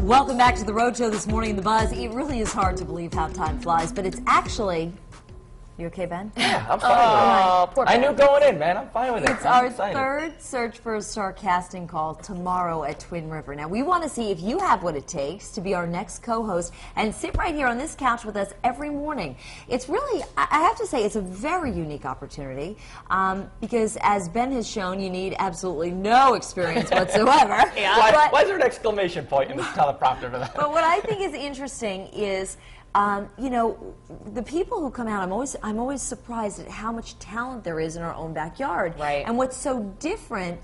Welcome back to the Rhode Show this morning in the Buzz. It really is hard to believe how time flies, but it's actually... You okay, Ben? Yeah, I'm fine with it. I knew going in, man. I'm fine with it. It's our third Search for a Star casting call tomorrow at Twin River. Now, we want to see if you have what it takes to be our next co-host and sit right here on this couch with us every morning. It's really, I have to say, it's a very unique opportunity because, as Ben has shown, you need absolutely no experience whatsoever. Why is there an exclamation point in the teleprompter for that? But what I think is interesting is, you know, the people who come out, I'm always surprised at how much talent there is in our own backyard. Right. And what's so different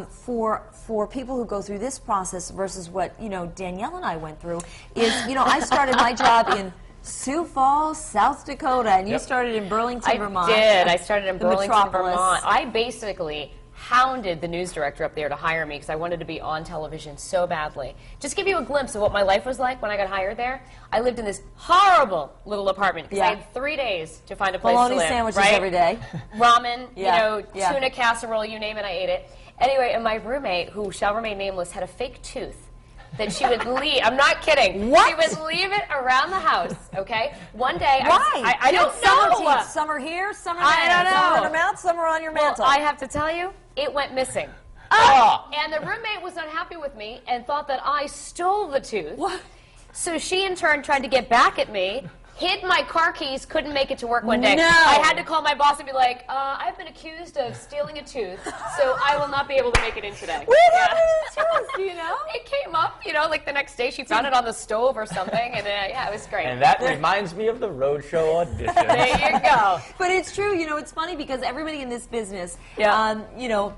for people who go through this process versus what, you know, Danielle and I went through is, you know, I started my job in Sioux Falls, South Dakota, and you started in Burlington, Vermont. I did. I started in Burlington, metropolis. Vermont. I basically hounded the news director up there to hire me because I wanted to be on television so badly. Just give you a glimpse of what my life was like when I got hired there. I lived in this horrible little apartment because I had 3 days to find a place to live. Bologna sandwiches every day. Ramen, you know, tuna casserole, you name it, I ate it. Anyway, and my roommate, who shall remain nameless, had a fake tooth that she would leave. I'm not kidding. What? She would leave it around the house, okay? One day, Why? I don't know. Summer teeth. Some are here, some are there. I don't know. Some are in your mouth, some are on your mantle. I have to tell you, it went missing. And the roommate was unhappy with me and thought that I stole the tooth. What? So she, in turn, tried to get back at me, hid my car keys, couldn't make it to work one day. No. I had to call my boss and be like, I've been accused of stealing a tooth, so I will not be able to make it in today. What happened to the tooth, you know? It came up, you know, like the next day. She found it on the stove or something, and yeah, it was great. And that reminds me of the Rhode Show audition. There you go. But it's true, you know, it's funny because everybody in this business, you know,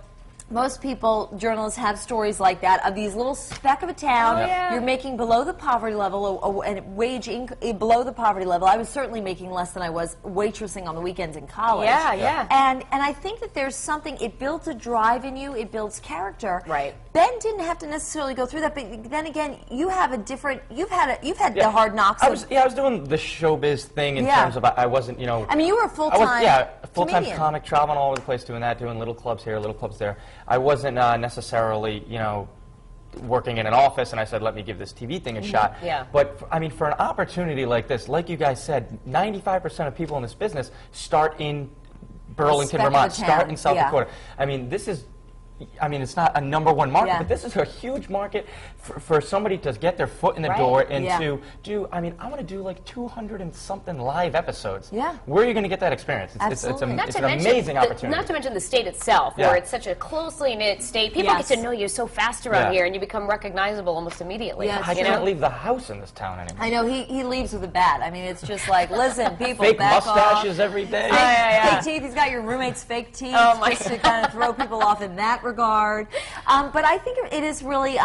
most people, journalists, have stories like that of these little speck of a town. You're making below the poverty level, and wage below the poverty level. I was certainly making less than I was waitressing on the weekends in college. And I think that there's something. It builds a drive in you. It builds character. Right. Ben didn't have to necessarily go through that, but then again, you have a different. You've had the hard knocks. I was doing the showbiz thing in terms of I wasn't, you know. I mean, you were a full-time. Full-time comic, traveling all over the place, doing that, doing little clubs here, little clubs there. I wasn't necessarily, you know, working in an office, and I said, let me give this TV thing a shot. But, I mean, for an opportunity like this, like you guys said, 95% of people in this business start in Burlington, Vermont, start in South Dakota. I mean, this is... I mean, it's not a #1 market, but this is a huge market for somebody to get their foot in the door and to do, I mean, I want to do like 200 and something live episodes. Where are you going to get that experience? It's an amazing opportunity. Not to mention the state itself, where it's such a closely knit state. People get to know you so fast around here, and you become recognizable almost immediately. I can't leave the house in this town anymore. I know, he leaves with a bat. I mean, it's just like, listen, people, fake back mustaches off. every day. Fake teeth. He's got your roommate's fake teeth just to kind of throw people off in that regard. But I think it is really,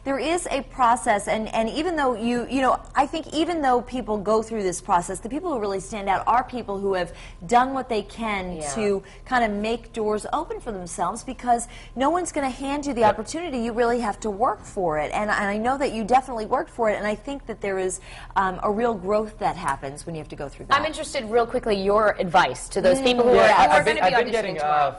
there is a process, and even though you know, I think even though people go through this process, the people who really stand out are people who have done what they can to kind of make doors open for themselves, because no one's going to hand you the opportunity. You really have to work for it, and I know that you definitely worked for it, and I think that there is a real growth that happens when you have to go through that. I'm interested, real quickly, your advice to those people who are going to be auditioning tomorrow.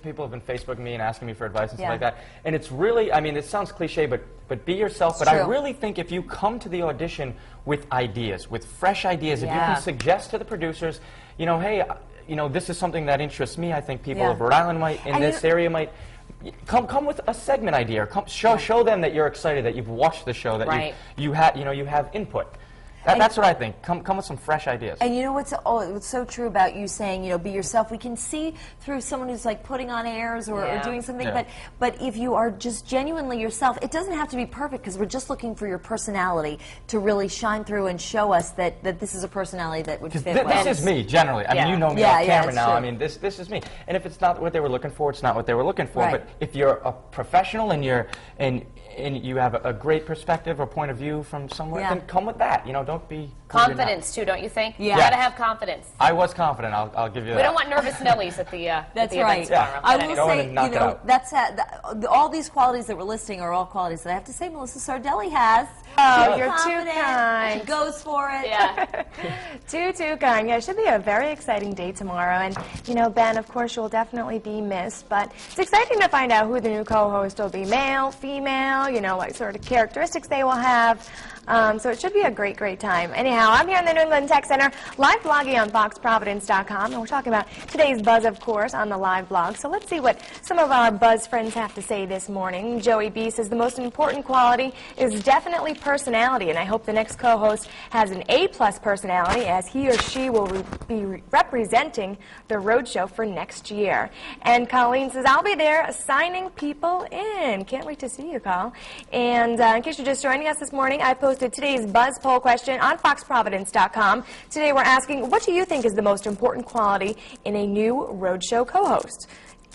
People have been Facebooking me and asking me for advice and stuff like that. And it's really, I mean, it sounds cliche, but be yourself. But I really think if you come to the audition with ideas, with fresh ideas, if you can suggest to the producers, you know, hey, you know, this is something that interests me. I think people of Rhode Island might, in this area might, come with a segment idea. Or show them that you're excited, that you've watched the show, that you have input. That's what I think. Come with some fresh ideas. And you know what's so true about you saying, you know, be yourself. We can see through someone who's like putting on airs or doing something, but if you are just genuinely yourself, it doesn't have to be perfect, because we're just looking for your personality to really shine through and show us that this is a personality that would fit well. This is me, generally. I mean, you know me off camera now. I mean, this is me. And if it's not what they were looking for, it's not what they were looking for. But if you're a professional and you have a great perspective or point of view from somewhere, then come with that. You know, don't be... Confidence, too, don't you think? Yeah. You got to have confidence. I was confident, I'll give you that. We don't want nervous Nellies at the That's at the right. events tomorrow. I But will anyway. Go in say, and knock you it know, out. that's all these qualities that we're listing are all qualities that I have to say Melissa Sardelli has. Oh, She's you're too confident, kind. She goes for it. Yeah. Too kind. Yeah, it should be a very exciting day tomorrow. And, you know, Ben, of course, you'll definitely be missed. But it's exciting to find out who the new co-host will be. Male, female, you know, what sort of characteristics they will have. So it should be a great, great time. Anyhow, I'm here in the New England Tech Center, live blogging on FoxProvidence.com. And we're talking about today's buzz, of course, on the live blog. So let's see what some of our buzz friends have to say this morning. Joey B says the most important quality is definitely personality. And I hope the next co-host has an A-plus personality, as he or she will be representing the roadshow for next year. And Colleen says, I'll be there signing people in. Can't wait to see you, Col. And in case you're just joining us this morning, I posted today's buzz poll question on FoxProvidence.com. Today we're asking, what do you think is the most important quality in a new roadshow co-host?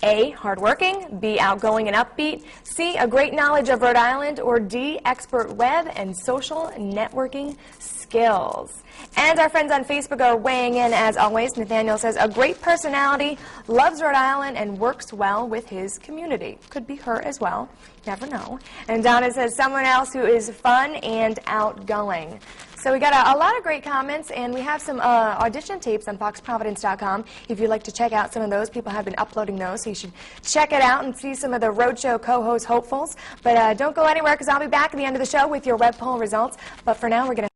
A, hardworking, B, outgoing and upbeat, C, a great knowledge of Rhode Island, or D, expert web and social networking skills. And our friends on Facebook are weighing in as always. Nathaniel says, a great personality, loves Rhode Island, and works well with his community. Could be her as well. Never know. And Donna says, someone else who is fun and outgoing. So we got a lot of great comments, and we have some audition tapes on FoxProvidence.com. If you'd like to check out some of those, people have been uploading those, so you should check it out and see some of the Roadshow co-host hopefuls. But don't go anywhere, because I'll be back at the end of the show with your web poll results. But for now, we're going to